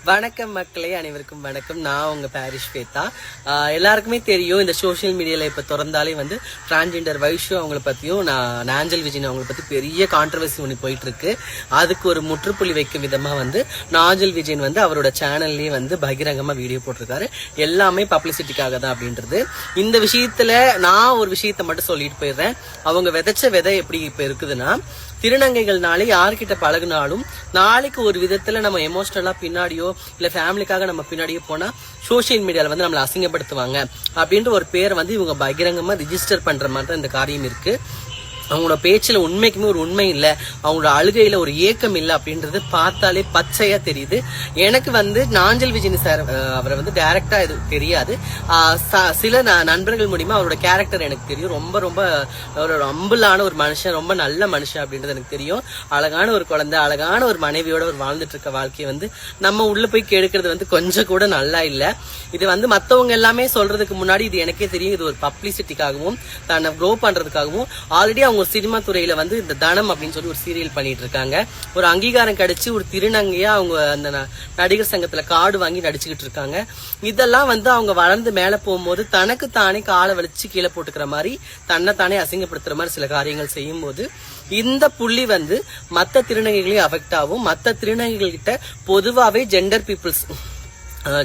வணக்கம் மக்களே, அனைவருக்கும் வணக்கம். நான் உங்க பாரிஷ் ஸ்வேதா. எல்லாருக்குமே தெரியும், இந்த சோசியல் மீடியால இப்ப திறந்தாலே வந்து டிரான்ஜெண்டர் வைஷு அவங்களை பத்தியும் நாஞ்சல் விஜயன் அவங்களை பத்தி பெரிய கான்ட்ரவர்சி ஒன்று போயிட்டு இருக்கு. அதுக்கு ஒரு முற்றுப்புள்ளி வைக்கும் விதமா வந்து நாஞ்சல் விஜயன் வந்து அவரோட சேனல்லயே வந்து பகிரங்கமா வீடியோ போட்டிருக்காரு. எல்லாமே பப்ளிசிட்டிக்காக தான் அப்படின்றது. இந்த விஷயத்துல நான் ஒரு விஷயத்த மட்டும் சொல்லிட்டு போயிடுறேன். அவங்க விதைச்ச விதை எப்படி இப்ப இருக்குதுன்னா, திருநங்கைகள்னாலே யார்கிட்ட பழகுனாலும் நாளைக்கு ஒரு விதத்துல நம்ம எமோஷனலா பின்னாடியோ இல்ல ஃபேமிலிக்காக நம்ம பின்னாடியோ போனா சோசியல் மீடியால வந்து நம்மளை அசிங்கப்படுத்துவாங்க அப்படின்ற ஒரு பேரை வந்து இவங்க பகிரங்கமா ரிஜிஸ்டர் பண்ற மாதிரி தான் இந்த காரியம் இருக்கு. அவங்களோட பேச்சுல உண்மைக்குமே ஒரு உண்மை இல்ல, அவங்களோட அழுகையில ஒரு ஏக்கம் இல்ல அப்படின்றது பார்த்தாலே பச்சையா தெரியுது. எனக்கு வந்து நாஞ்சல் விஜயன் சார் அவரை வந்து டைரக்டா இது தெரியாது. சில நண்பர்கள் மூலியமா அவரோட கேரக்டர் எனக்கு தெரியும். ரொம்ப ரொம்ப ஒரு அம்புலான ஒரு மனுஷன், ரொம்ப நல்ல மனுஷன் அப்படின்றது எனக்கு தெரியும். அழகான ஒரு குழந்தை, அழகான ஒரு மனைவியோட ஒரு வாழ்ந்துட்டு இருக்க வாழ்க்கையை வந்து நம்ம உள்ள போய் கெடுக்கிறது வந்து கொஞ்சம் கூட நல்லா இல்ல. இது வந்து மத்தவங்க எல்லாமே சொல்றதுக்கு முன்னாடி இது எனக்கே தெரியும், இது ஒரு பப்ளிசிட்டிக்காகவும் தன்னை க்ரோ பண்றதுக்காகவும் ஆல்ரெடி அவங்க ஒரு சினிமா துறையில வந்து இந்த தனம் அப்படின்னு சொல்லி ஒரு சீரியல் பண்ணிட்டு இருக்காங்க. ஒரு அங்கீகாரம் கிடைச்சு ஒரு திருநங்கையா அவங்க அந்த நடிகர் சங்கத்துல கார்டு வாங்கி நடிச்சுக்கிட்டு இருக்காங்க. இதெல்லாம் வந்து அவங்க வளர்ந்து மேல போகும்போது தனக்கு தானே காலை வலிச்சு கீழே போட்டுக்கிற மாதிரி, தன்னை தானே அசிங்கப்படுத்துற மாதிரி சில காரியங்கள் செய்யும் போது இந்த புள்ளி வந்து மத்த திருநங்கைகளையும் அஃபெக்ட் ஆகும். மத்த திருநங்கைகள் கிட்ட பொதுவாவே ஜெண்டர் பீப்புள்ஸ்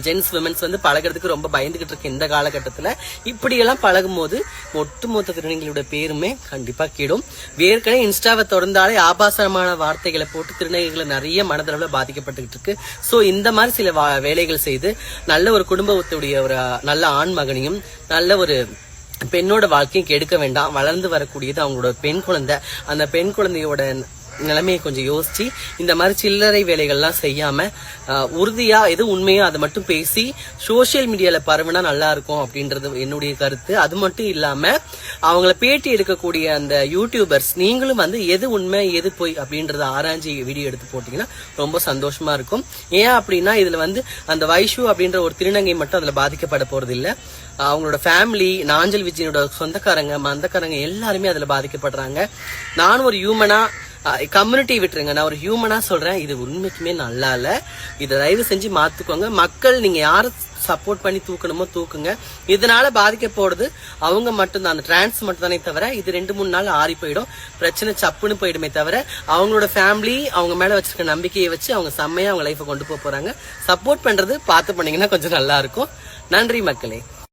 ஜென்ஸ் விமென்ஸ் வந்து பழகிறதுக்கு ரொம்ப பயந்துகிட்டு இருக்கு இந்த காலகட்டத்துல. இப்படியெல்லாம் பழகும் போது ஒட்டுமொத்த திருநங்கைகளோட பேருமே கண்டிப்பா கீடும். ஏற்கனவே இன்ஸ்டாவை தொடர்ந்தாலே ஆபாசமான வார்த்தைகளை போட்டு திருநங்கைகளை நிறைய மனதளவுல பாதிக்கப்பட்டுக்கிட்டு இருக்கு. சோ இந்த மாதிரி சில வேலைகள் செய்து நல்ல ஒரு குடும்பத்துடைய ஒரு நல்ல ஆண் மகனையும் நல்ல ஒரு பெண்ணோட வாழ்க்கையும் கெடுக்க வேண்டாம். வளர்ந்து வரக்கூடியது அவங்களோட பெண் குழந்தை. அந்த பெண் குழந்தையோட நிலைமையை கொஞ்சம் யோசிச்சு இந்த மாதிரி சில்லறை வேலைகள்லாம் செய்யாம உறுதியா எது உண்மையோ அதை மட்டும் பேசி சோசியல் மீடியால பரவுனா நல்லா இருக்கும் அப்படின்றது என்னுடைய கருத்து. அது மட்டும் இல்லாம அவங்கள பேட்டி எடுக்கக்கூடிய அந்த யூடியூபர்ஸ் நீங்களும் வந்து எது உண்மை எது போய் அப்படின்றத ஆராய்ச்சி வீடியோ எடுத்து போட்டீங்கன்னா ரொம்ப சந்தோஷமா இருக்கும். ஏன் அப்படின்னா இதுல வந்து அந்த வைஷு அப்படின்ற ஒரு திருநங்கை மட்டும் அதுல பாதிக்கப்பட போறது இல்ல, அவங்களோட ஃபேமிலி, நாஞ்சல் விஜயனோட சொந்தக்காரங்க மந்தக்காரங்க எல்லாருமே அதுல பாதிக்கப்படுறாங்க. நானும் ஒரு ஹியூமனா, கம்யூனிட்டி விட்டுருங்க, நான் ஒரு ஹியூமனா சொல்றேன், இது உண்மைக்குமே நல்லா இல்ல. இதை தயவு செஞ்சு மாத்துக்கோங்க. மக்கள் நீங்க யார சப்போர்ட் பண்ணி தூக்கணுமோ தூக்குங்க. இதனால பாதிக்க போறது அவங்க மட்டும்தான், அந்த டிரான்ஸ் மட்டும் தானே தவிர இது 2-3 நாள் ஆறி போயிடும், பிரச்சனை சப்புன்னு போயிடுமே தவிர அவங்களோட ஃபேமிலி அவங்க மேல வச்சிருக்க நம்பிக்கையை வச்சு அவங்க செம்மையா அவங்க லைஃபை கொண்டு போறாங்க. சப்போர்ட் பண்றது பார்த்து பண்ணீங்கன்னா கொஞ்சம் நல்லா இருக்கும். நன்றி மக்களே.